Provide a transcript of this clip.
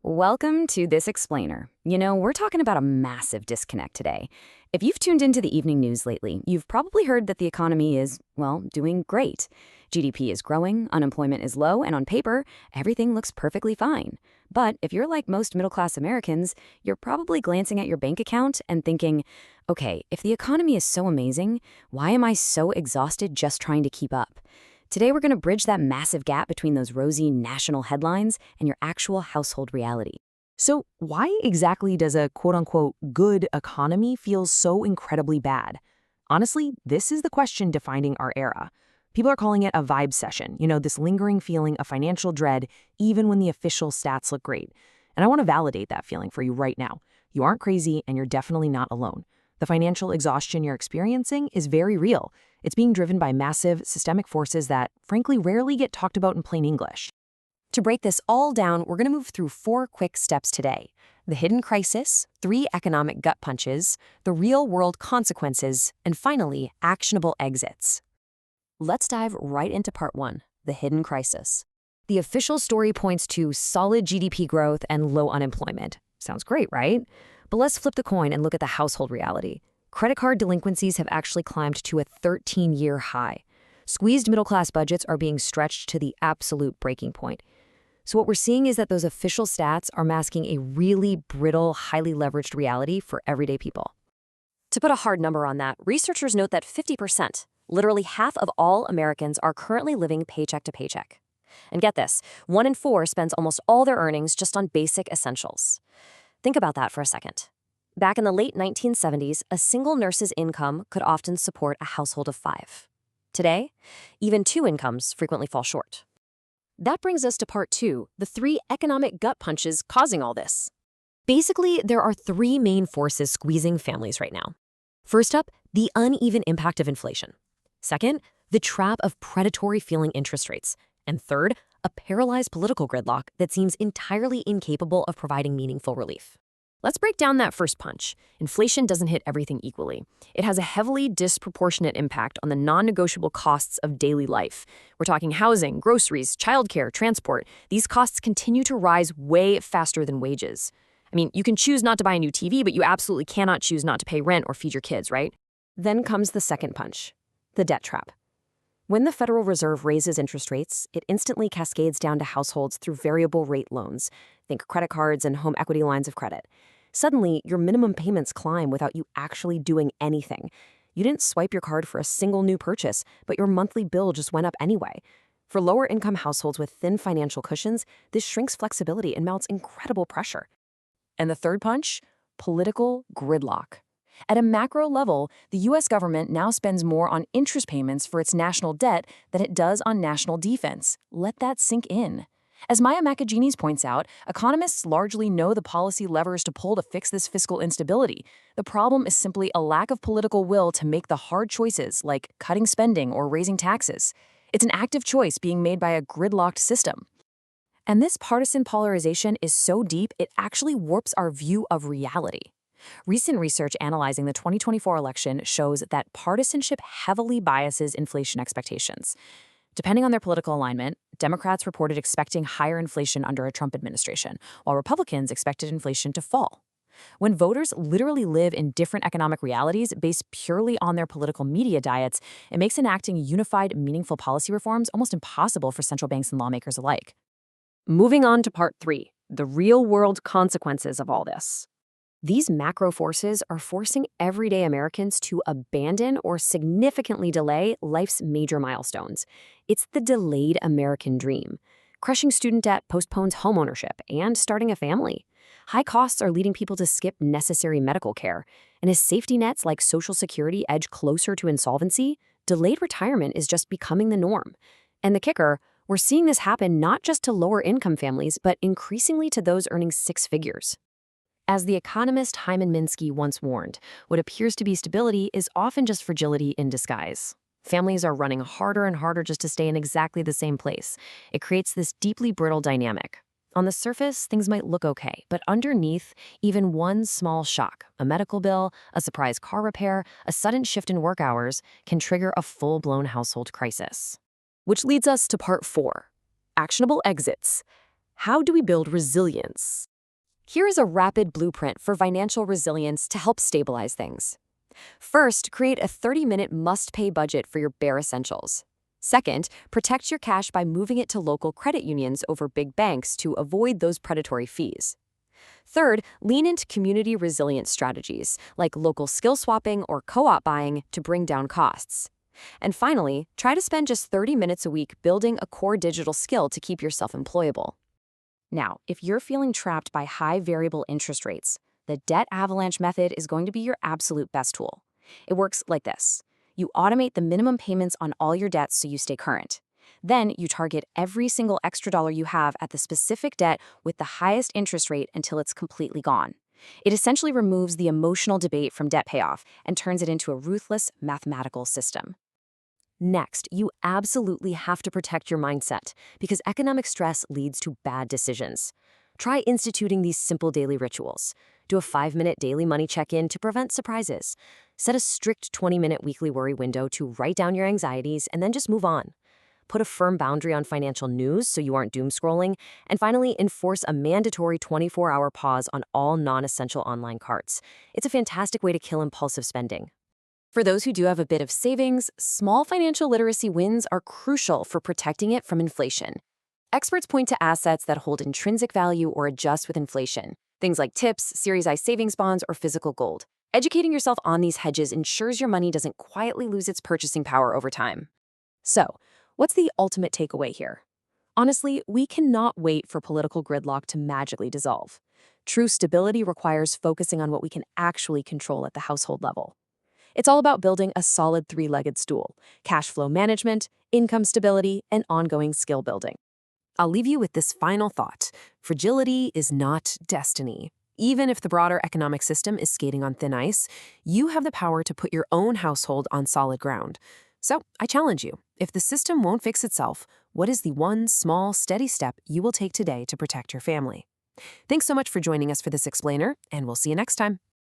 Welcome to This Explainer. We're talking about a massive disconnect today. If you've tuned into the evening news lately, you've probably heard that the economy is, well, doing great. GDP is growing, unemployment is low, and on paper, everything looks perfectly fine. But if you're like most middle-class Americans, you're probably glancing at your bank account and thinking, okay, if the economy is so amazing, why am I so exhausted just trying to keep up? Today, we're going to bridge that massive gap between those rosy national headlines and your actual household reality. So why exactly does a quote-unquote good economy feel so incredibly bad? Honestly, this is the question defining our era. People are calling it a vibe session, this lingering feeling of financial dread even when the official stats look great. And I want to validate that feeling for you right now. You aren't crazy and you're definitely not alone. The financial exhaustion you're experiencing is very real. It's being driven by massive, systemic forces that, frankly, rarely get talked about in plain English. To break this all down, we're going to move through 4 quick steps today: the hidden crisis, 3 economic gut punches, the real-world consequences, and finally, actionable exits. Let's dive right into part 1, the hidden crisis. The official story points to solid GDP growth and low unemployment. Sounds great, right? But let's flip the coin and look at the household reality. Credit card delinquencies have actually climbed to a 13-year high. Squeezed middle-class budgets are being stretched to the absolute breaking point. So what we're seeing is that those official stats are masking a really brittle, highly leveraged reality for everyday people. To put a hard number on that, researchers note that 50%, literally half of all Americans, are currently living paycheck to paycheck. And get this, 1 in 4 spends almost all their earnings just on basic essentials. Think about that for a second. Back in the late 1970s, a single nurse's income could often support a household of 5. Today, even 2 incomes frequently fall short. That brings us to part 2, the 3 economic gut punches causing all this. Basically, there are 3 main forces squeezing families right now. First up, the uneven impact of inflation. Second, the trap of predatory feeling interest rates. And third, a paralyzed political gridlock that seems entirely incapable of providing meaningful relief. Let's break down that first punch. Inflation doesn't hit everything equally. It has a heavily disproportionate impact on the non-negotiable costs of daily life. We're talking housing, groceries, childcare, transport. These costs continue to rise way faster than wages. I mean, you can choose not to buy a new TV, but you absolutely cannot choose not to pay rent or feed your kids, right? Then comes the second punch, the debt trap. When the Federal Reserve raises interest rates, it instantly cascades down to households through variable rate loans. Think credit cards and home equity lines of credit. Suddenly, your minimum payments climb without you actually doing anything. You didn't swipe your card for a single new purchase, but your monthly bill just went up anyway. For lower-income households with thin financial cushions, this shrinks flexibility and mounts incredible pressure. And the third punch? Political gridlock. At a macro level, the U.S. government now spends more on interest payments for its national debt than it does on national defense. Let that sink in. As Maya Makajines points out, economists largely know the policy levers to pull to fix this fiscal instability. The problem is simply a lack of political will to make the hard choices, like cutting spending or raising taxes. It's an active choice being made by a gridlocked system. And this partisan polarization is so deep, it actually warps our view of reality. Recent research analyzing the 2024 election shows that partisanship heavily biases inflation expectations. Depending on their political alignment, Democrats reported expecting higher inflation under a Trump administration, while Republicans expected inflation to fall. When voters literally live in different economic realities based purely on their political media diets, it makes enacting unified, meaningful policy reforms almost impossible for central banks and lawmakers alike. Moving on to part 3, the real-world consequences of all this. These macro forces are forcing everyday Americans to abandon or significantly delay life's major milestones. It's the delayed American dream. Crushing student debt postpones homeownership and starting a family. High costs are leading people to skip necessary medical care. And as safety nets like Social Security edge closer to insolvency, delayed retirement is just becoming the norm. And the kicker, we're seeing this happen not just to lower-income families, but increasingly to those earning 6 figures. As the economist Hyman Minsky once warned, what appears to be stability is often just fragility in disguise. Families are running harder and harder just to stay in exactly the same place. It creates this deeply brittle dynamic. On the surface, things might look okay, but underneath, even one small shock, a medical bill, a surprise car repair, a sudden shift in work hours, can trigger a full-blown household crisis. Which leads us to part 4, actionable exits. How do we build resilience? Here is a rapid blueprint for financial resilience to help stabilize things. First, create a 30-minute must-pay budget for your bare essentials. Second, protect your cash by moving it to local credit unions over big banks to avoid those predatory fees. Third, lean into community resilience strategies like local skill swapping or co-op buying to bring down costs. And finally, try to spend just 30 minutes a week building a core digital skill to keep yourself employable. Now, if you're feeling trapped by high variable interest rates, the debt avalanche method is going to be your absolute best tool. It works like this. You automate the minimum payments on all your debts so you stay current. Then you target every single extra dollar you have at the specific debt with the highest interest rate until it's completely gone. It essentially removes the emotional debate from debt payoff and turns it into a ruthless mathematical system. Next, you absolutely have to protect your mindset because economic stress leads to bad decisions. Try instituting these simple daily rituals. Do a 5-minute daily money check-in to prevent surprises. Set a strict 20-minute weekly worry window to write down your anxieties and then just move on. Put a firm boundary on financial news so you aren't doom scrolling. And finally, enforce a mandatory 24-hour pause on all non-essential online carts. It's a fantastic way to kill impulsive spending. For those who do have a bit of savings, small financial literacy wins are crucial for protecting it from inflation. Experts point to assets that hold intrinsic value or adjust with inflation, things like TIPS, Series I savings bonds, or physical gold. Educating yourself on these hedges ensures your money doesn't quietly lose its purchasing power over time. So, what's the ultimate takeaway here? Honestly, we cannot wait for political gridlock to magically dissolve. True stability requires focusing on what we can actually control at the household level. It's all about building a solid three-legged stool: cash flow management, income stability, and ongoing skill building. I'll leave you with this final thought. Fragility is not destiny. Even if the broader economic system is skating on thin ice, you have the power to put your own household on solid ground. So I challenge you, if the system won't fix itself, what is the one small, steady step you will take today to protect your family? Thanks so much for joining us for this explainer, and we'll see you next time.